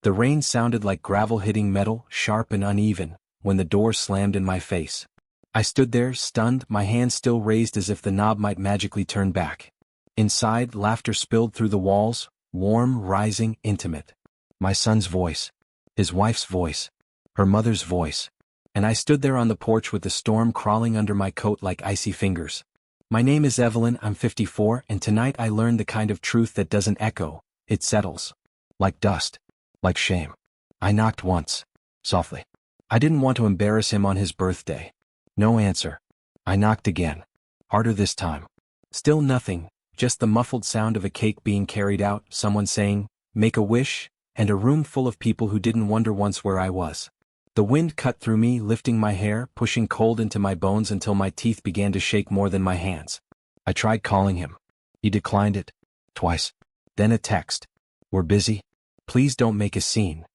The rain sounded like gravel hitting metal, sharp and uneven, when the door slammed in my face. I stood there, stunned, my hand still raised as if the knob might magically turn back. Inside, laughter spilled through the walls, warm, rising, intimate. My son's voice. His wife's voice. Her mother's voice. And I stood there on the porch with the storm crawling under my coat like icy fingers. My name is Evelyn, I'm 54, and tonight I learned the kind of truth that doesn't echo, it settles. Like dust. Like shame. I knocked once. Softly. I didn't want to embarrass him on his birthday. No answer. I knocked again. Harder this time. Still nothing, just the muffled sound of a cake being carried out, someone saying, "Make a wish," and a room full of people who didn't wonder once where I was. The wind cut through me, lifting my hair, pushing cold into my bones until my teeth began to shake more than my hands. I tried calling him. He declined it. Twice. Then a text. "We're busy. Please don't make a scene."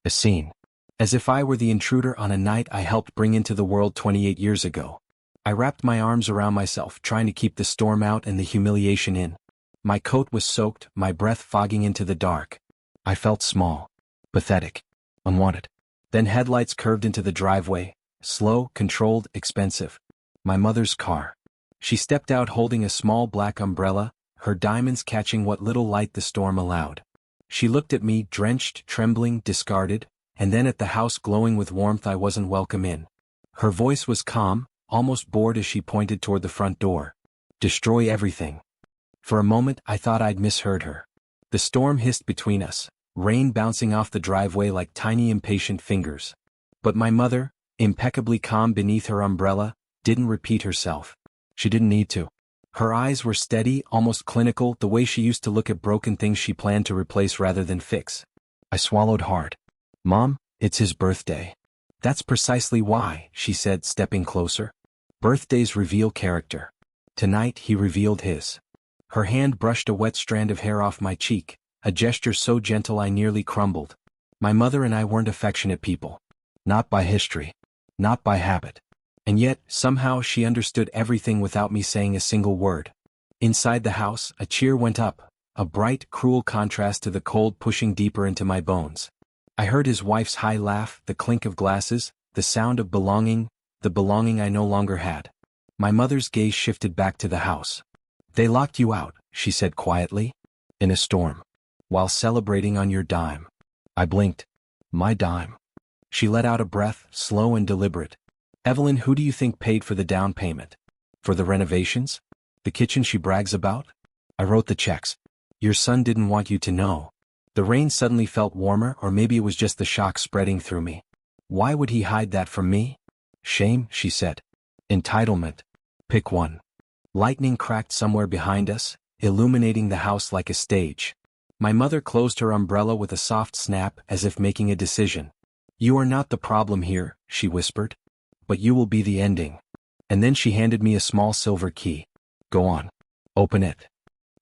A scene. As if I were the intruder on a night I helped bring into the world 28 years ago. I wrapped my arms around myself, trying to keep the storm out and the humiliation in. My coat was soaked, my breath fogging into the dark. I felt small. Pathetic. Unwanted. Then headlights curved into the driveway. Slow, controlled, expensive. My mother's car. She stepped out holding a small black umbrella, her diamonds catching what little light the storm allowed. She looked at me, drenched, trembling, discarded, and then at the house glowing with warmth I wasn't welcome in. Her voice was calm, almost bored as she pointed toward the front door. "Destroy everything." For a moment I thought I'd misheard her. The storm hissed between us, rain bouncing off the driveway like tiny impatient fingers. But my mother, impeccably calm beneath her umbrella, didn't repeat herself. She didn't need to. Her eyes were steady, almost clinical, the way she used to look at broken things she planned to replace rather than fix. I swallowed hard. "Mom, it's his birthday." "That's precisely why," she said, stepping closer. "Birthdays reveal character. Tonight he revealed his." Her hand brushed a wet strand of hair off my cheek, a gesture so gentle I nearly crumbled. My mother and I weren't affectionate people. Not by history. Not by habit. And yet, somehow she understood everything without me saying a single word. Inside the house, a cheer went up, a bright, cruel contrast to the cold pushing deeper into my bones. I heard his wife's high laugh, the clink of glasses, the sound of belonging, the belonging I no longer had. My mother's gaze shifted back to the house. "They locked you out," she said quietly. "In a storm. While celebrating on your dime." I blinked. My dime. She let out a breath, slow and deliberate. "Evelyn, who do you think paid for the down payment? For the renovations? The kitchen she brags about?" "I wrote the checks." "Your son didn't want you to know." The rain suddenly felt warmer, or maybe it was just the shock spreading through me. "Why would he hide that from me?" "Shame," she said. "Entitlement. Pick one." Lightning cracked somewhere behind us, illuminating the house like a stage. My mother closed her umbrella with a soft snap, as if making a decision. "You are not the problem here," she whispered. "But you will be the ending." And then she handed me a small silver key. "Go on. Open it."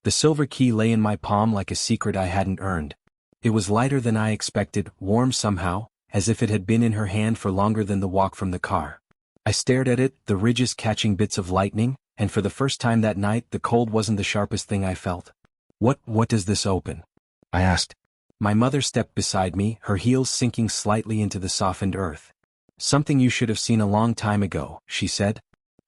The silver key lay in my palm like a secret I hadn't earned. It was lighter than I expected, warm somehow, as if it had been in her hand for longer than the walk from the car. I stared at it, the ridges catching bits of lightning, and for the first time that night the cold wasn't the sharpest thing I felt. What does this open?" I asked. My mother stepped beside me, her heels sinking slightly into the softened earth. "Something you should have seen a long time ago," she said.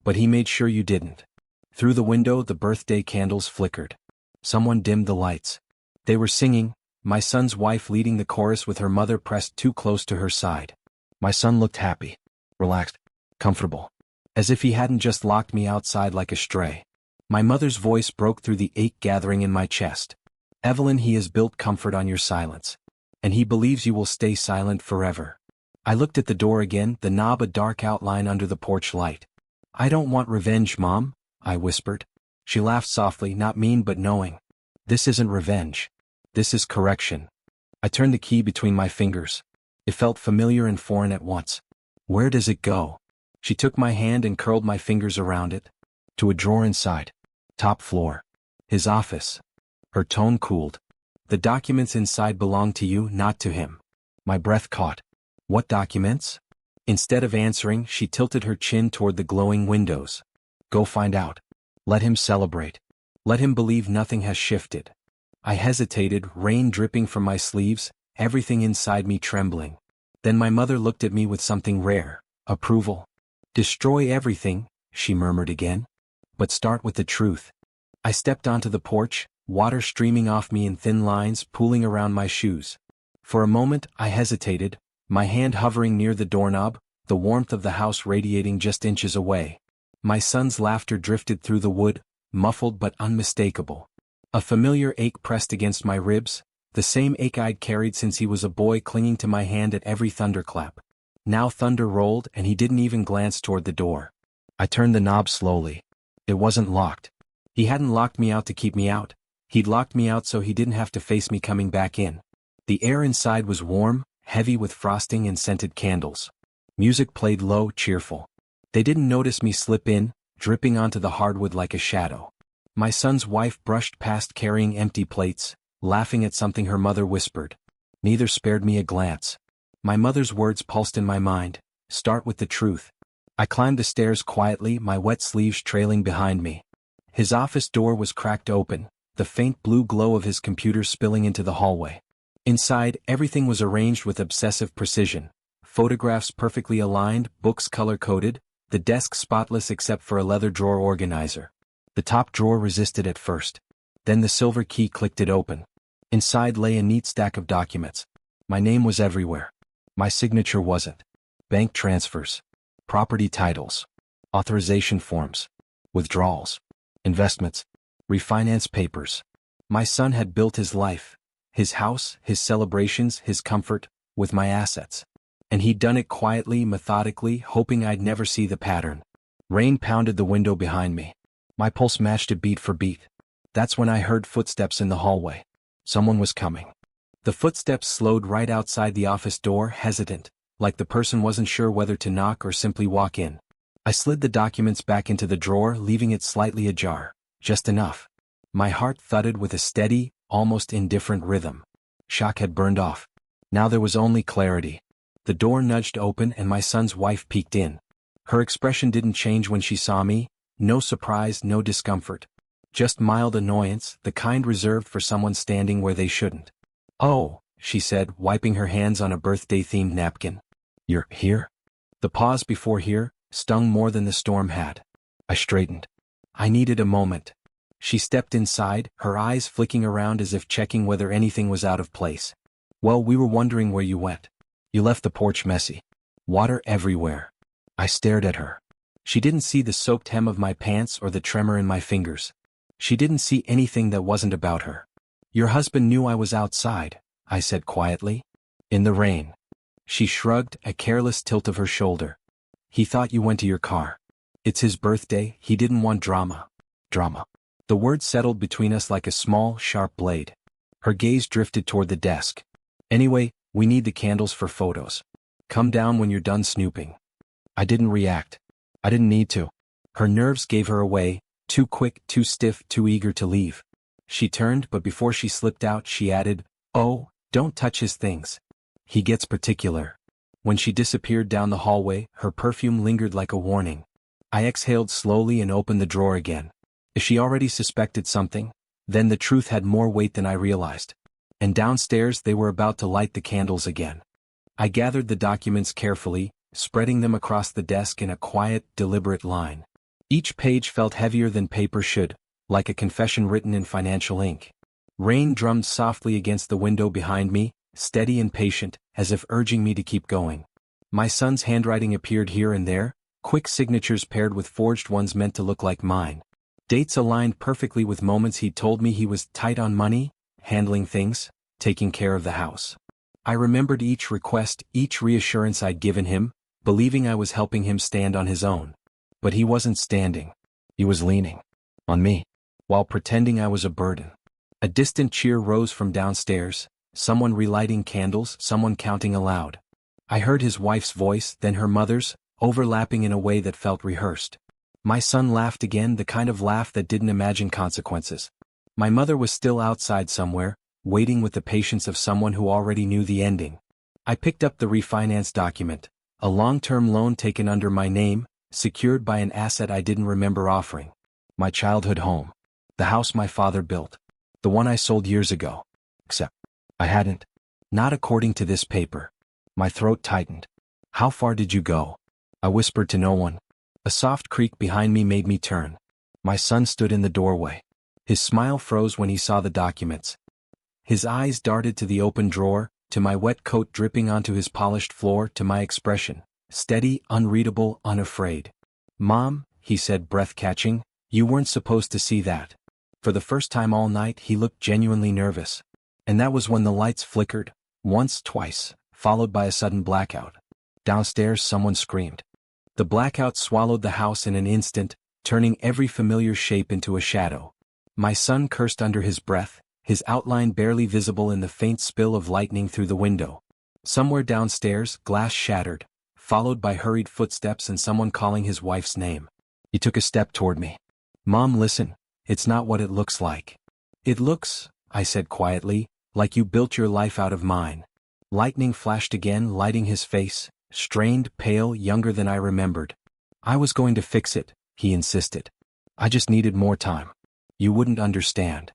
"But he made sure you didn't." Through the window the birthday candles flickered. Someone dimmed the lights. They were singing, my son's wife leading the chorus with her mother pressed too close to her side. My son looked happy, relaxed, comfortable, as if he hadn't just locked me outside like a stray. My mother's voice broke through the ache gathering in my chest. "Evelyn, he has built comfort on your silence. And he believes you will stay silent forever." I looked at the door again, the knob a dark outline under the porch light. "I don't want revenge, Mom," I whispered. She laughed softly, not mean but knowing. "This isn't revenge. This is correction." I turned the key between my fingers. It felt familiar and foreign at once. "Where does it go?" She took my hand and curled my fingers around it. "To a drawer inside. Top floor. His office." Her tone cooled. "The documents inside belong to you, not to him." My breath caught. "What documents?" Instead of answering, she tilted her chin toward the glowing windows. "Go find out. Let him celebrate. Let him believe nothing has shifted." I hesitated, rain dripping from my sleeves, everything inside me trembling. Then my mother looked at me with something rare, approval. "Destroy everything," she murmured again. "But start with the truth." I stepped onto the porch, water streaming off me in thin lines pooling around my shoes. For a moment I hesitated, my hand hovering near the doorknob, the warmth of the house radiating just inches away. My son's laughter drifted through the wood, muffled but unmistakable. A familiar ache pressed against my ribs, the same ache I'd carried since he was a boy, clinging to my hand at every thunderclap. Now thunder rolled and he didn't even glance toward the door. I turned the knob slowly. It wasn't locked. He hadn't locked me out to keep me out. He'd locked me out so he didn't have to face me coming back in. The air inside was warm, heavy with frosting and scented candles. Music played low, cheerful. They didn't notice me slip in, dripping onto the hardwood like a shadow. My son's wife brushed past carrying empty plates, laughing at something her mother whispered. Neither spared me a glance. My mother's words pulsed in my mind, "Start with the truth." I climbed the stairs quietly, my wet sleeves trailing behind me. His office door was cracked open, the faint blue glow of his computer spilling into the hallway. Inside, everything was arranged with obsessive precision. Photographs perfectly aligned, books color-coded, the desk spotless except for a leather drawer organizer. The top drawer resisted at first. Then the silver key clicked it open. Inside lay a neat stack of documents. My name was everywhere. My signature wasn't. Bank transfers. Property titles. Authorization forms. Withdrawals. Investments. Refinance papers. My son had built his life, his house, his celebrations, his comfort, with my assets. And he'd done it quietly, methodically, hoping I'd never see the pattern. Rain pounded the window behind me. My pulse matched it beat for beat. That's when I heard footsteps in the hallway. Someone was coming. The footsteps slowed right outside the office door, hesitant, like the person wasn't sure whether to knock or simply walk in. I slid the documents back into the drawer, leaving it slightly ajar, just enough. My heart thudded with a steady, almost indifferent rhythm. Shock had burned off. Now there was only clarity. The door nudged open and my son's wife peeked in. Her expression didn't change when she saw me, no surprise, no discomfort. Just mild annoyance, the kind reserved for someone standing where they shouldn't. "Oh," she said, wiping her hands on a birthday-themed napkin. "You're here?" The pause before "here" stung more than the storm had. I straightened. I needed a moment. She stepped inside, her eyes flicking around as if checking whether anything was out of place. "Well, we were wondering where you went. You left the porch messy. Water everywhere." I stared at her. She didn't see the soaked hem of my pants or the tremor in my fingers. She didn't see anything that wasn't about her. "Your husband knew I was outside," I said quietly. "In the rain." She shrugged, a careless tilt of her shoulder. "He thought you went to your car. It's his birthday, he didn't want drama." Drama. The word settled between us like a small, sharp blade. Her gaze drifted toward the desk. "Anyway, we need the candles for photos. Come down when you're done snooping." I didn't react. I didn't need to. Her nerves gave her away, too quick, too stiff, too eager to leave. She turned, but before she slipped out, she added, "Oh, don't touch his things. He gets particular." When she disappeared down the hallway, her perfume lingered like a warning. I exhaled slowly and opened the drawer again. If she already suspected something, then the truth had more weight than I realized. And downstairs they were about to light the candles again. I gathered the documents carefully, spreading them across the desk in a quiet, deliberate line. Each page felt heavier than paper should, like a confession written in financial ink. Rain drummed softly against the window behind me, steady and patient, as if urging me to keep going. My son's handwriting appeared here and there, quick signatures paired with forged ones meant to look like mine. Dates aligned perfectly with moments he'd told me he was tight on money, handling things, taking care of the house. I remembered each request, each reassurance I'd given him, believing I was helping him stand on his own. But he wasn't standing. He was leaning on me, while pretending I was a burden. A distant cheer rose from downstairs, someone relighting candles, someone counting aloud. I heard his wife's voice, then her mother's, overlapping in a way that felt rehearsed. My son laughed again, the kind of laugh that didn't imagine consequences. My mother was still outside somewhere, waiting with the patience of someone who already knew the ending. I picked up the refinance document, a long-term loan taken under my name, secured by an asset I didn't remember offering. My childhood home. The house my father built. The one I sold years ago. Except, I hadn't. Not according to this paper. My throat tightened. How far did you go? I whispered to no one. A soft creak behind me made me turn. My son stood in the doorway. His smile froze when he saw the documents. His eyes darted to the open drawer, to my wet coat dripping onto his polished floor, to my expression, steady, unreadable, unafraid. Mom, he said, breath-catching, you weren't supposed to see that. For the first time all night he looked genuinely nervous. And that was when the lights flickered, once, twice, followed by a sudden blackout. Downstairs someone screamed. The blackout swallowed the house in an instant, turning every familiar shape into a shadow. My son cursed under his breath, his outline barely visible in the faint spill of lightning through the window. Somewhere downstairs, glass shattered, followed by hurried footsteps and someone calling his wife's name. He took a step toward me. Mom, listen, it's not what it looks like. It looks, I said quietly, like you built your life out of mine. Lightning flashed again, lighting his face, strained, pale, younger than I remembered. I was going to fix it, he insisted. I just needed more time. You wouldn't understand.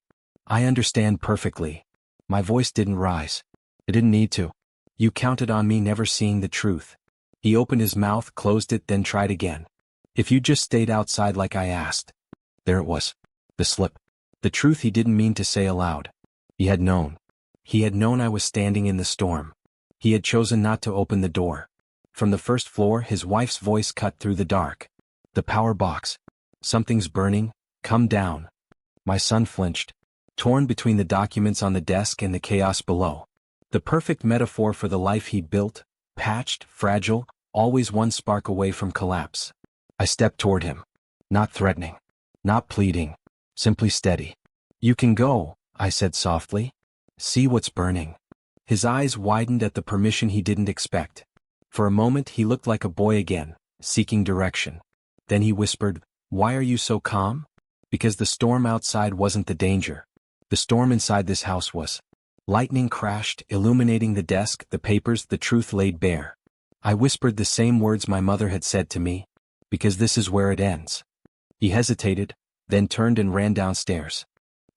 I understand perfectly. My voice didn't rise. It didn't need to. You counted on me never seeing the truth. He opened his mouth, closed it, then tried again. If you just stayed outside like I asked. There it was. The slip. The truth he didn't mean to say aloud. He had known. He had known I was standing in the storm. He had chosen not to open the door. From the first floor his wife's voice cut through the dark. The power box. Something's burning. Come down. My son flinched, torn between the documents on the desk and the chaos below. The perfect metaphor for the life he'd built, patched, fragile, always one spark away from collapse. I stepped toward him. Not threatening. Not pleading. Simply steady. You can go, I said softly. See what's burning. His eyes widened at the permission he didn't expect. For a moment he looked like a boy again, seeking direction. Then he whispered, Why are you so calm? Because the storm outside wasn't the danger. The storm inside this house was. Lightning crashed, illuminating the desk, the papers, the truth laid bare. I whispered the same words my mother had said to me. Because this is where it ends. He hesitated, then turned and ran downstairs.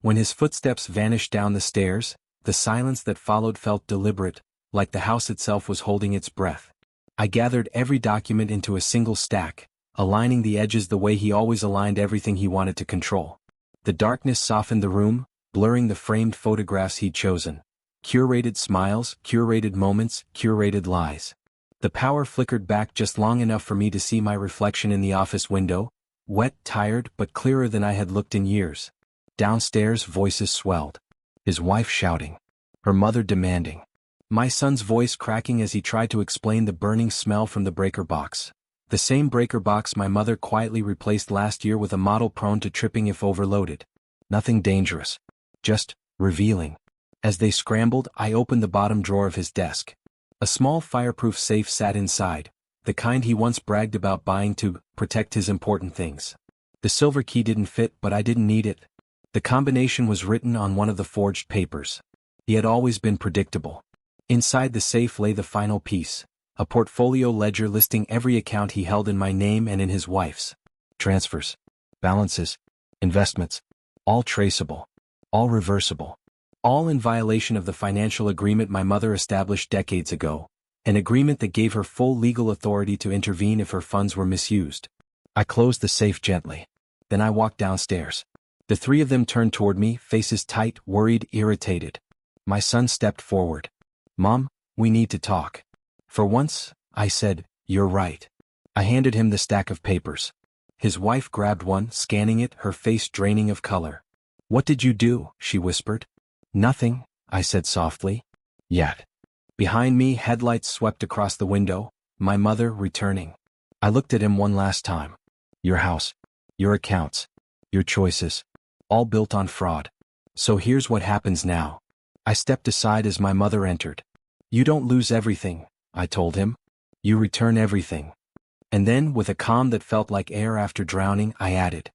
When his footsteps vanished down the stairs, the silence that followed felt deliberate, like the house itself was holding its breath. I gathered every document into a single stack, aligning the edges the way he always aligned everything he wanted to control. The darkness softened the room, blurring the framed photographs he'd chosen. Curated smiles, curated moments, curated lies. The power flickered back just long enough for me to see my reflection in the office window, wet, tired, but clearer than I had looked in years. Downstairs voices swelled. His wife shouting. Her mother demanding. My son's voice cracking as he tried to explain the burning smell from the breaker box. The same breaker box my mother quietly replaced last year with a model prone to tripping if overloaded. Nothing dangerous. Just revealing. As they scrambled, I opened the bottom drawer of his desk. A small fireproof safe sat inside, the kind he once bragged about buying to protect his important things. The silver key didn't fit, but I didn't need it. The combination was written on one of the forged papers. He had always been predictable. Inside the safe lay the final piece, a portfolio ledger listing every account he held in my name and in his wife's. Transfers, balances, investments, all traceable, all reversible, all in violation of the financial agreement my mother established decades ago, an agreement that gave her full legal authority to intervene if her funds were misused. I closed the safe gently. Then I walked downstairs. The three of them turned toward me, faces tight, worried, irritated. My son stepped forward. Mom, we need to talk. For once, I said, you're right. I handed him the stack of papers. His wife grabbed one, scanning it, her face draining of color. What did you do? She whispered. Nothing, I said softly. Yet. Behind me, headlights swept across the window, my mother returning. I looked at him one last time. Your house, your accounts, your choices, all built on fraud. So here's what happens now. I stepped aside as my mother entered. You don't lose everything, I told him. You return everything. And then, with a calm that felt like air after drowning, I added,